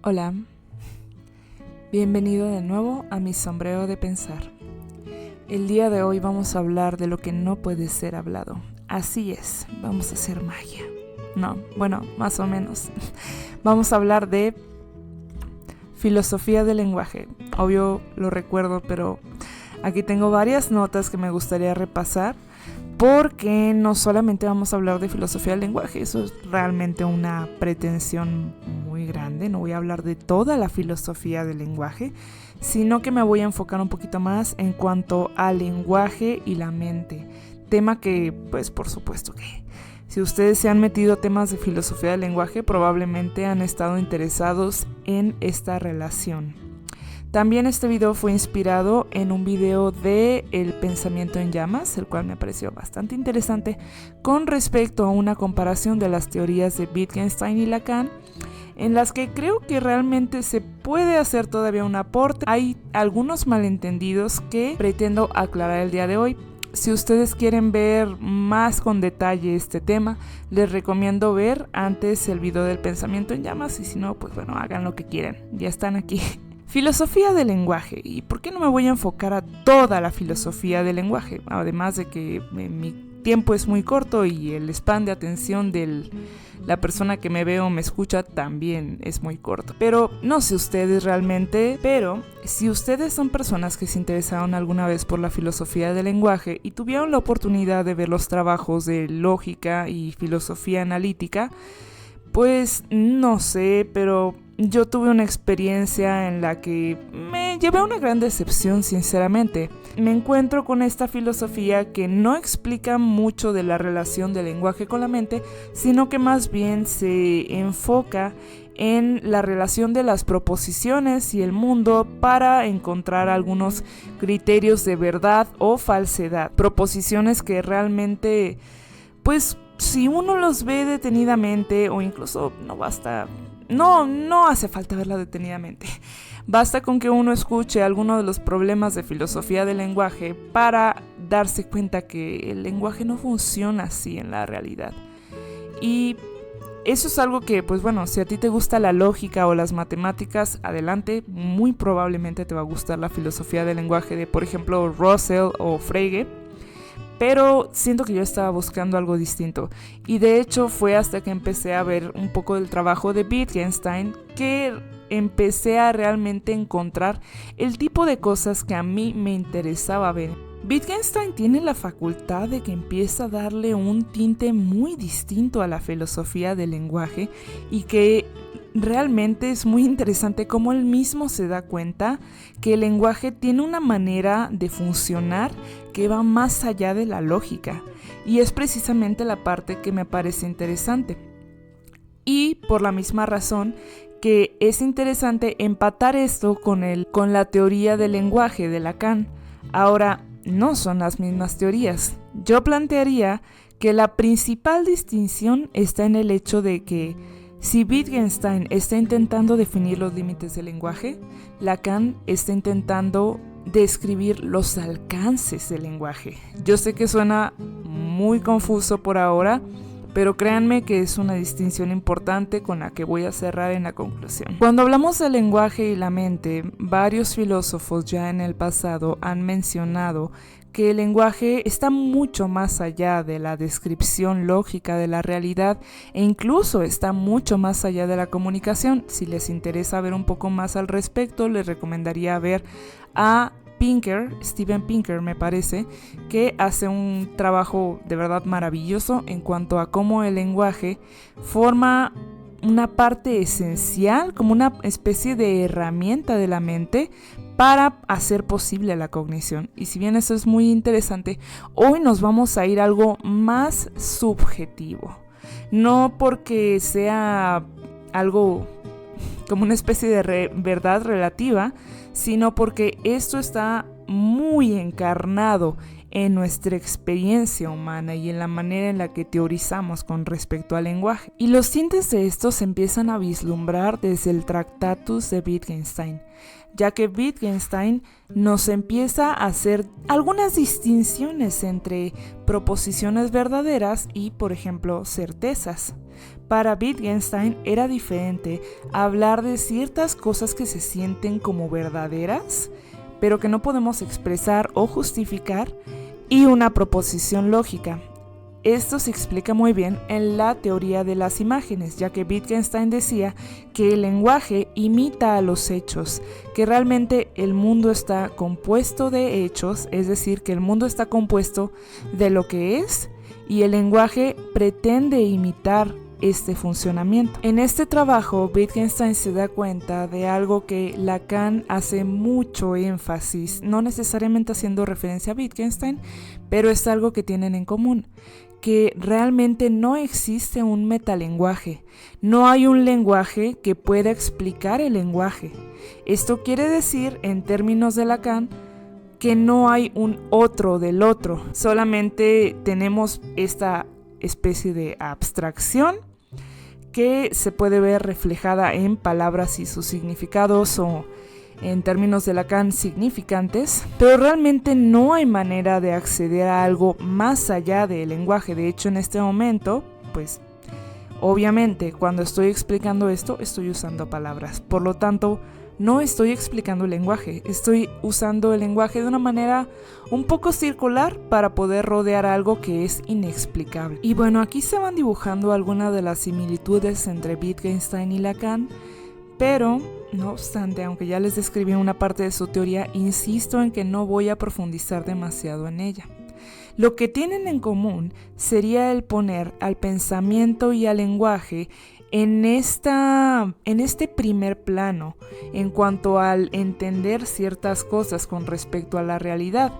Hola, bienvenido de nuevo a mi sombrero de pensar. El día de hoy vamos a hablar de lo que no puede ser hablado. Así es, vamos a hacer magia. No, bueno, más o menos. Vamos a hablar de filosofía del lenguaje. Obvio lo recuerdo, pero aquí tengo varias notas que me gustaría repasar. Porque no solamente vamos a hablar de filosofía del lenguaje, eso es realmente una pretensión muy grande, no voy a hablar de toda la filosofía del lenguaje, sino que me voy a enfocar un poquito más en cuanto al lenguaje y la mente, tema que, pues por supuesto que si ustedes se han metido a temas de filosofía del lenguaje, probablemente han estado interesados en esta relación. También este video fue inspirado en un video de El pensamiento en llamas, el cual me pareció bastante interesante con respecto a una comparación de las teorías de Wittgenstein y Lacan, en las que creo que realmente se puede hacer todavía un aporte. Hay algunos malentendidos que pretendo aclarar el día de hoy. Si ustedes quieren ver más con detalle este tema, les recomiendo ver antes el video del pensamiento en llamas y si no, pues bueno, hagan lo que quieran, ya están aquí. Filosofía del lenguaje. ¿Y por qué no me voy a enfocar a toda la filosofía del lenguaje? Además de que mi tiempo es muy corto y el span de atención de la persona que me ve o me escucha también es muy corto. Pero no sé ustedes realmente, pero si ustedes son personas que se interesaron alguna vez por la filosofía del lenguaje y tuvieron la oportunidad de ver los trabajos de lógica y filosofía analítica, pues no sé, pero yo tuve una experiencia en la que me llevé a una gran decepción, sinceramente. Me encuentro con esta filosofía que no explica mucho de la relación del lenguaje con la mente, sino que más bien se enfoca en la relación de las proposiciones y el mundo para encontrar algunos criterios de verdad o falsedad. Proposiciones que realmente, pues, si uno los ve detenidamente, o incluso no hace falta verla detenidamente. Basta con que uno escuche alguno de los problemas de filosofía del lenguaje para darse cuenta que el lenguaje no funciona así en la realidad. Y eso es algo que, pues bueno, si a ti te gusta la lógica o las matemáticas, adelante, muy probablemente te va a gustar la filosofía del lenguaje de, por ejemplo, Russell o Frege. Pero siento que yo estaba buscando algo distinto y de hecho fue hasta que empecé a ver un poco del trabajo de Wittgenstein que empecé a realmente encontrar el tipo de cosas que a mí me interesaba ver. Wittgenstein tiene la facultad de que empieza a darle un tinte muy distinto a la filosofía del lenguaje y que realmente es muy interesante cómo él mismo se da cuenta que el lenguaje tiene una manera de funcionar que va más allá de la lógica y es precisamente la parte que me parece interesante. Y por la misma razón que es interesante empatar esto con la teoría del lenguaje de Lacan. Ahora, no son las mismas teorías. Yo plantearía que la principal distinción está en el hecho de que si Wittgenstein está intentando definir los límites del lenguaje, Lacan está intentando describir los alcances del lenguaje. Yo sé que suena muy confuso por ahora, pero créanme que es una distinción importante con la que voy a cerrar en la conclusión. Cuando hablamos del lenguaje y la mente, varios filósofos ya en el pasado han mencionado que el lenguaje está mucho más allá de la descripción lógica de la realidad e incluso está mucho más allá de la comunicación. Si les interesa ver un poco más al respecto, les recomendaría ver a Steven Pinker me parece, que hace un trabajo de verdad maravilloso en cuanto a cómo el lenguaje forma una parte esencial, como una especie de herramienta de la mente para hacer posible la cognición. Y si bien eso es muy interesante, hoy nos vamos a ir a algo más subjetivo. No porque sea algo como una especie de verdad relativa, sino porque esto está muy encarnado en nuestra experiencia humana y en la manera en la que teorizamos con respecto al lenguaje. Y los tintes de esto se empiezan a vislumbrar desde el Tractatus de Wittgenstein, ya que Wittgenstein nos empieza a hacer algunas distinciones entre proposiciones verdaderas y, por ejemplo, certezas. Para Wittgenstein era diferente hablar de ciertas cosas que se sienten como verdaderas, pero que no podemos expresar o justificar, y una proposición lógica. Esto se explica muy bien en la teoría de las imágenes, ya que Wittgenstein decía que el lenguaje imita a los hechos, que realmente el mundo está compuesto de hechos, es decir, que el mundo está compuesto de lo que es, y el lenguaje pretende imitar este funcionamiento. En este trabajo, Wittgenstein se da cuenta de algo que Lacan hace mucho énfasis, no necesariamente haciendo referencia a Wittgenstein, pero es algo que tienen en común, que realmente no existe un metalenguaje, no hay un lenguaje que pueda explicar el lenguaje. Esto quiere decir, en términos de Lacan, que no hay un otro del otro, solamente tenemos esta especie de abstracción que se puede ver reflejada en palabras y sus significados, o en términos de Lacan, significantes, pero realmente no hay manera de acceder a algo más allá del lenguaje. De hecho, en este momento, pues obviamente cuando estoy explicando esto, estoy usando palabras, por lo tanto no estoy explicando el lenguaje, estoy usando el lenguaje de una manera un poco circular para poder rodear algo que es inexplicable. Y bueno, aquí se van dibujando algunas de las similitudes entre Wittgenstein y Lacan, pero no obstante, aunque ya les describí una parte de su teoría, insisto en que no voy a profundizar demasiado en ella. Lo que tienen en común sería el poner al pensamiento y al lenguaje en este primer plano en cuanto al entender ciertas cosas con respecto a la realidad.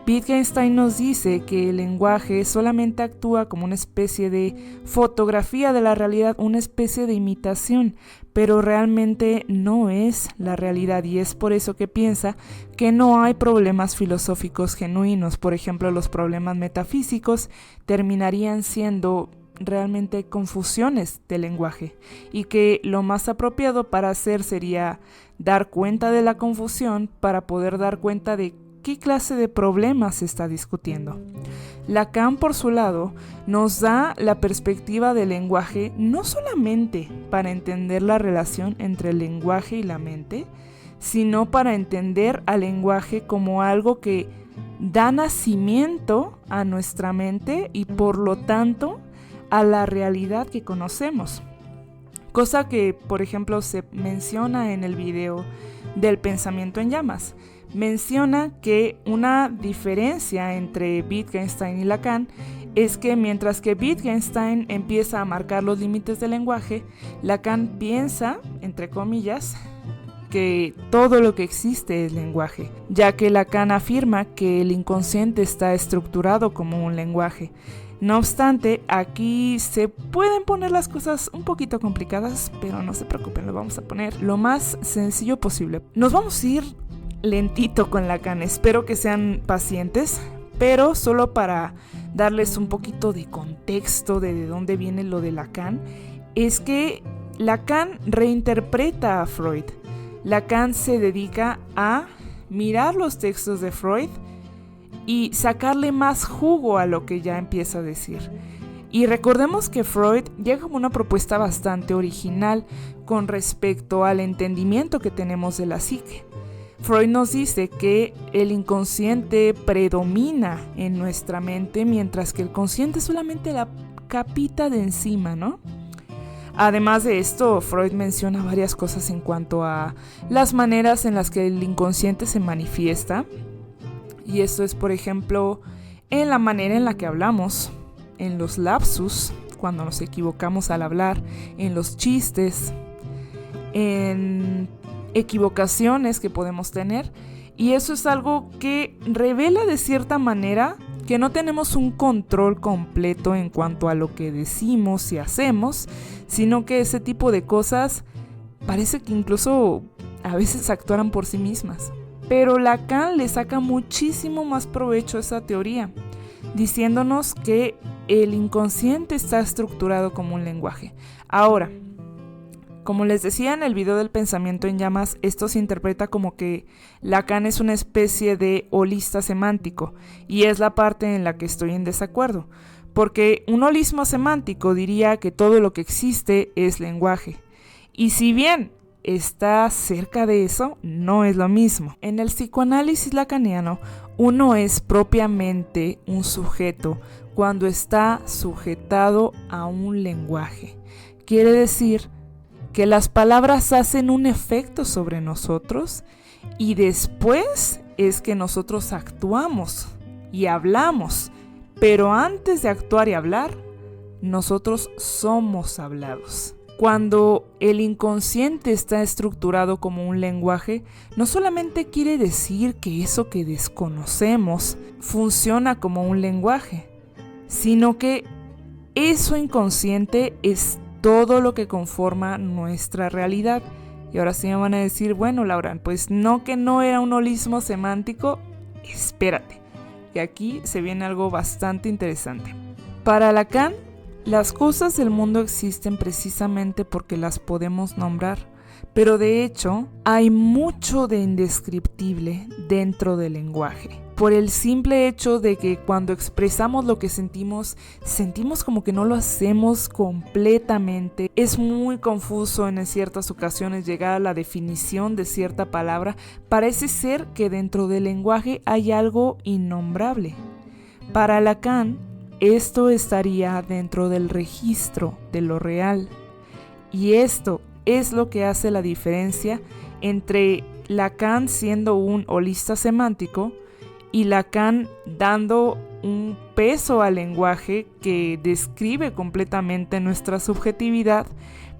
Wittgenstein nos dice que el lenguaje solamente actúa como una especie de fotografía de la realidad, una especie de imitación, pero realmente no es la realidad, y es por eso que piensa que no hay problemas filosóficos genuinos. Por ejemplo, los problemas metafísicos terminarían siendo realmente confusiones del lenguaje, y que lo más apropiado para hacer sería dar cuenta de la confusión para poder dar cuenta de qué clase de problemas se está discutiendo. Lacan, por su lado, nos da la perspectiva del lenguaje no solamente para entender la relación entre el lenguaje y la mente, sino para entender al lenguaje como algo que da nacimiento a nuestra mente y por lo tanto a la realidad que conocemos. Cosa que, por ejemplo, se menciona en el video del pensamiento en llamas. Menciona que una diferencia entre Wittgenstein y Lacan es que mientras que Wittgenstein empieza a marcar los límites del lenguaje, Lacan piensa, entre comillas, que todo lo que existe es lenguaje, ya que Lacan afirma que el inconsciente está estructurado como un lenguaje. No obstante, aquí se pueden poner las cosas un poquito complicadas, pero no se preocupen, lo vamos a poner lo más sencillo posible. Nos vamos a ir lentito con Lacan, espero que sean pacientes, pero solo para darles un poquito de contexto de dónde viene lo de Lacan, es que Lacan reinterpreta a Freud. Lacan se dedica a mirar los textos de Freud y sacarle más jugo a lo que ya empieza a decir. Y recordemos que Freud llega con una propuesta bastante original con respecto al entendimiento que tenemos de la psique. Freud nos dice que el inconsciente predomina en nuestra mente, mientras que el consciente es solamente la capita de encima, ¿no? Además de esto, Freud menciona varias cosas en cuanto a las maneras en las que el inconsciente se manifiesta. Y esto es, por ejemplo, en la manera en la que hablamos, en los lapsus, cuando nos equivocamos al hablar, en los chistes, en equivocaciones que podemos tener. Y eso es algo que revela de cierta manera que no tenemos un control completo en cuanto a lo que decimos y hacemos, sino que ese tipo de cosas parece que incluso a veces actuaran por sí mismas. Pero Lacan le saca muchísimo más provecho a esa teoría, diciéndonos que el inconsciente está estructurado como un lenguaje. Ahora, como les decía en el video del pensamiento en llamas, esto se interpreta como que Lacan es una especie de holista semántico, y es la parte en la que estoy en desacuerdo, porque un holismo semántico diría que todo lo que existe es lenguaje. Y si bien está cerca de eso, no es lo mismo. En el psicoanálisis lacaniano, uno es propiamente un sujeto cuando está sujetado a un lenguaje. Quiere decir que las palabras hacen un efecto sobre nosotros y después es que nosotros actuamos y hablamos. Pero antes de actuar y hablar, nosotros somos hablados. Cuando el inconsciente está estructurado como un lenguaje, no solamente quiere decir que eso que desconocemos funciona como un lenguaje, sino que eso inconsciente es todo lo que conforma nuestra realidad. Y ahora sí me van a decir, bueno, Laura, pues no, que no era un holismo semántico. Espérate, que aquí se viene algo bastante interesante. Para Lacan, las cosas del mundo existen precisamente porque las podemos nombrar, pero de hecho hay mucho de indescriptible dentro del lenguaje. Por el simple hecho de que cuando expresamos lo que sentimos como que no lo hacemos completamente. Es muy confuso en ciertas ocasiones llegar a la definición de cierta palabra. Parece ser que dentro del lenguaje hay algo innombrable. Para Lacan, esto estaría dentro del registro de lo real. Y esto es lo que hace la diferencia entre Lacan siendo un holista semántico y Lacan dando un peso al lenguaje que describe completamente nuestra subjetividad,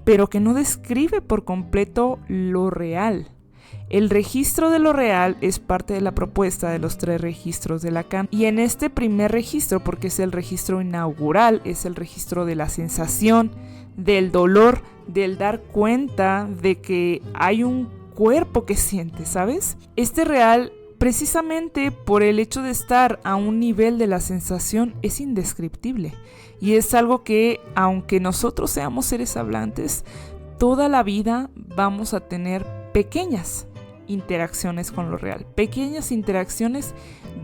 pero que no describe por completo lo real. El registro de lo real es parte de la propuesta de los 3 registros de Lacan. Y en este primer registro, porque es el registro inaugural, es el registro de la sensación, del dolor, del dar cuenta de que hay un cuerpo que siente, ¿sabes? Este real, precisamente por el hecho de estar a un nivel de la sensación, es indescriptible. Y es algo que, aunque nosotros seamos seres hablantes, toda la vida vamos a tener pequeñas interacciones con lo real, pequeñas interacciones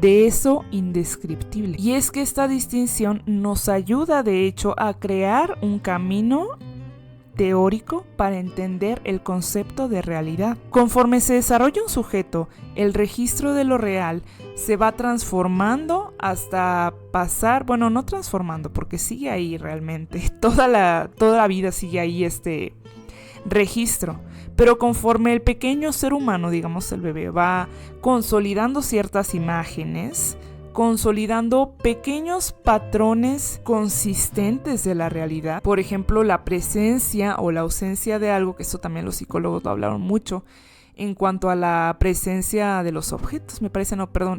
de eso indescriptible. Y es que esta distinción nos ayuda de hecho a crear un camino teórico para entender el concepto de realidad. Conforme se desarrolla un sujeto, el registro de lo real se va transformando hasta pasar, bueno, no transformando porque sigue ahí realmente, toda la vida sigue ahí este registro. Pero conforme el pequeño ser humano, digamos el bebé, va consolidando ciertas imágenes, consolidando pequeños patrones consistentes de la realidad, por ejemplo, la presencia o la ausencia de algo, que eso también los psicólogos lo hablaron mucho, en cuanto a la presencia de los objetos,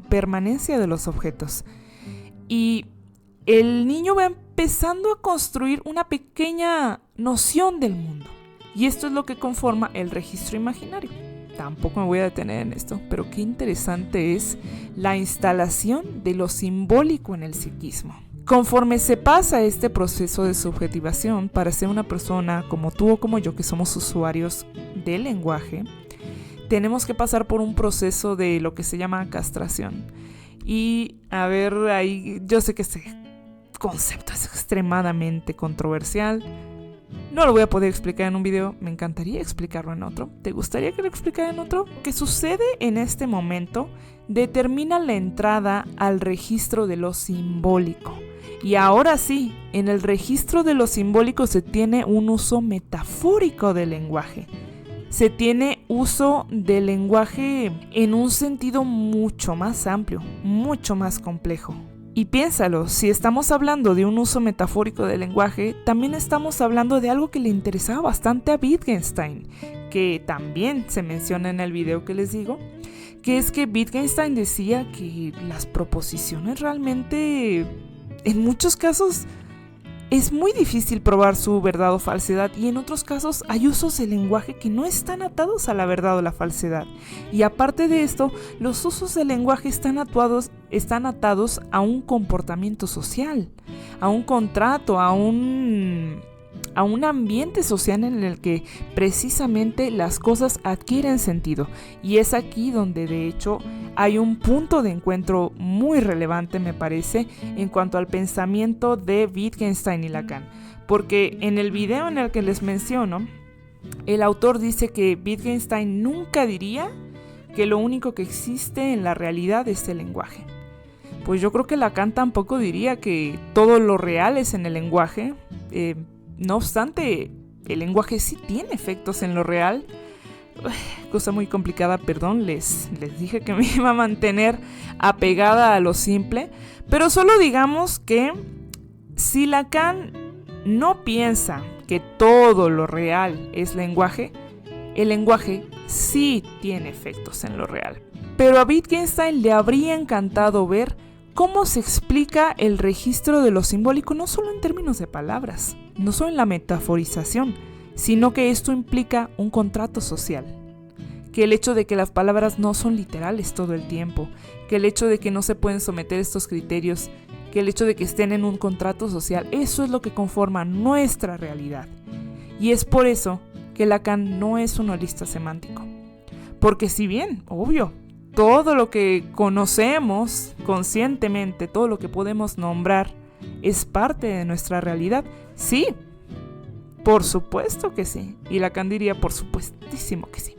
permanencia de los objetos. Y el niño va empezando a construir una pequeña noción del mundo. Y esto es lo que conforma el registro imaginario. Tampoco me voy a detener en esto, pero qué interesante es la instalación de lo simbólico en el psiquismo. Conforme se pasa este proceso de subjetivación para ser una persona como tú o como yo, que somos usuarios del lenguaje, tenemos que pasar por un proceso de lo que se llama castración. Y a ver, ahí yo sé que este concepto es extremadamente controversial. No lo voy a poder explicar en un video, me encantaría explicarlo en otro. ¿Te gustaría que lo explicara en otro? Lo que sucede en este momento determina la entrada al registro de lo simbólico. Y ahora sí, en el registro de lo simbólico se tiene un uso metafórico del lenguaje. Se tiene uso del lenguaje en un sentido mucho más amplio, mucho más complejo. Y piénsalo, si estamos hablando de un uso metafórico del lenguaje, también estamos hablando de algo que le interesaba bastante a Wittgenstein, que también se menciona en el video que les digo, que es que Wittgenstein decía que las proposiciones realmente, en muchos casos, es muy difícil probar su verdad o falsedad, y en otros casos hay usos del lenguaje que no están atados a la verdad o la falsedad. Y aparte de esto, los usos del lenguaje están atados a un comportamiento social, a un contrato, a un a un ambiente social en el que precisamente las cosas adquieren sentido. Y es aquí donde de hecho hay un punto de encuentro muy relevante, me parece, en cuanto al pensamiento de Wittgenstein y Lacan. Porque en el video en el que les menciono, el autor dice que Wittgenstein nunca diría que lo único que existe en la realidad es el lenguaje. Pues yo creo que Lacan tampoco diría que todo lo real es en el lenguaje. No obstante, el lenguaje sí tiene efectos en lo real. Cosa muy complicada, perdón, les dije que me iba a mantener apegada a lo simple. Pero solo digamos que si Lacan no piensa que todo lo real es lenguaje, el lenguaje sí tiene efectos en lo real. Pero a Wittgenstein le habría encantado ver cómo se explica el registro de lo simbólico, no solo en términos de palabras, no solo en la metaforización, sino que esto implica un contrato social. Que el hecho de que las palabras no son literales todo el tiempo, que el hecho de que no se pueden someter estos criterios, que el hecho de que estén en un contrato social, eso es lo que conforma nuestra realidad. Y es por eso que Lacan no es un holista semántico. Porque si bien, obvio, todo lo que conocemos conscientemente, todo lo que podemos nombrar, es parte de nuestra realidad, sí, por supuesto que sí. Y Lacan diría, por supuestísimo que sí.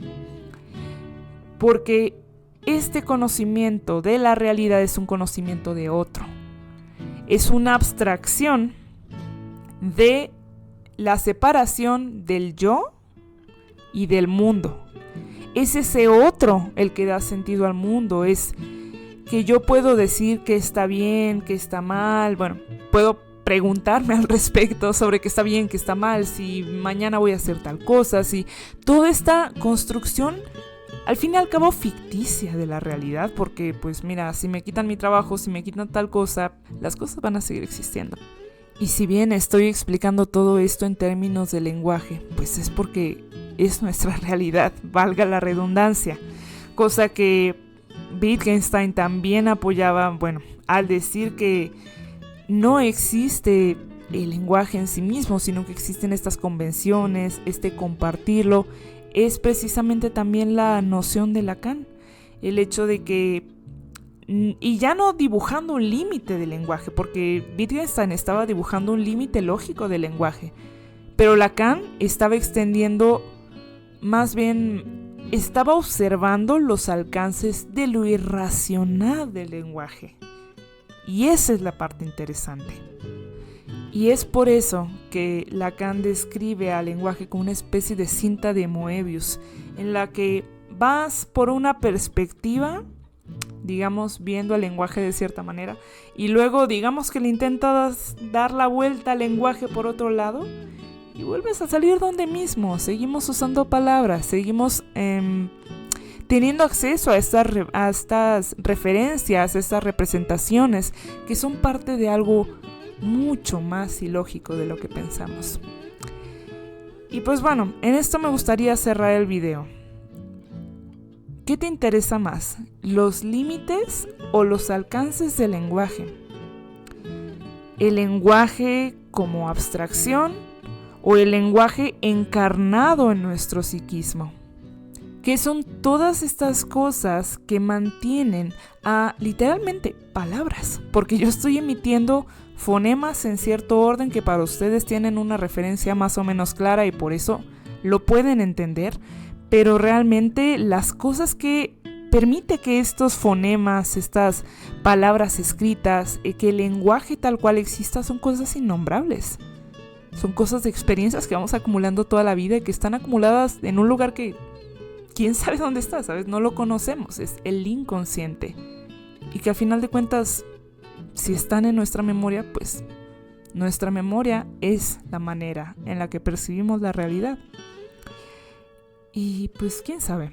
Porque este conocimiento de la realidad es un conocimiento de otro. Es una abstracción de la separación del yo y del mundo. Es ese otro el que da sentido al mundo, es que yo puedo decir que está bien, que está mal, bueno, puedo preguntarme al respecto sobre qué está bien, qué está mal, si mañana voy a hacer tal cosa, si toda esta construcción, al fin y al cabo ficticia de la realidad, porque pues mira, si me quitan mi trabajo, si me quitan tal cosa, las cosas van a seguir existiendo. Y si bien estoy explicando todo esto en términos de lenguaje, pues es porque es nuestra realidad, valga la redundancia, cosa que Wittgenstein también apoyaba, bueno, al decir que no existe el lenguaje en sí mismo, sino que existen estas convenciones, este compartirlo, es precisamente también la noción de Lacan, el hecho de que, y ya no dibujando un límite del lenguaje, porque Wittgenstein estaba dibujando un límite lógico del lenguaje, pero Lacan estaba extendiendo, más bien estaba observando los alcances de lo irracional del lenguaje. Y esa es la parte interesante. Y es por eso que Lacan describe al lenguaje como una especie de cinta de Moebius, en la que vas por una perspectiva, digamos, viendo el lenguaje de cierta manera, y luego digamos que le intentas dar la vuelta al lenguaje por otro lado, y vuelves a salir donde mismo. Seguimos usando palabras, seguimos teniendo acceso a estas referencias, a estas representaciones que son parte de algo mucho más ilógico de lo que pensamos. Y pues bueno, en esto me gustaría cerrar el video. ¿Qué te interesa más? ¿Los límites o los alcances del lenguaje? ¿El lenguaje como abstracción o el lenguaje encarnado en nuestro psiquismo? ¿Qué son todas estas cosas que mantienen a literalmente palabras? Porque yo estoy emitiendo fonemas en cierto orden que para ustedes tienen una referencia más o menos clara y por eso lo pueden entender, pero realmente las cosas que permite que estos fonemas, estas palabras escritas, que el lenguaje tal cual exista son cosas innombrables. Son cosas de experiencias que vamos acumulando toda la vida y que están acumuladas en un lugar que quién sabe dónde está, ¿sabes? No lo conocemos, es el inconsciente. Y que al final de cuentas, si están en nuestra memoria, pues nuestra memoria es la manera en la que percibimos la realidad. Y pues quién sabe.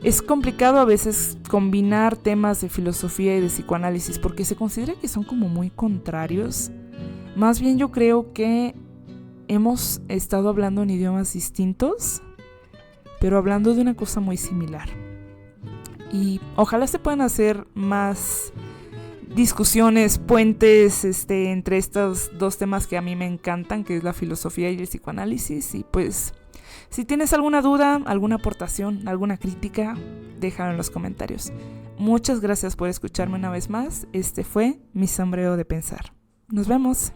Es complicado a veces combinar temas de filosofía y de psicoanálisis porque se considera que son como muy contrarios. Más bien yo creo que hemos estado hablando en idiomas distintos, pero hablando de una cosa muy similar. Y ojalá se puedan hacer más discusiones, puentes entre estos dos temas que a mí me encantan, que es la filosofía y el psicoanálisis. Y pues, si tienes alguna duda, alguna aportación, alguna crítica, déjalo en los comentarios. Muchas gracias por escucharme una vez más. Este fue mi sombrero de pensar. Nos vemos.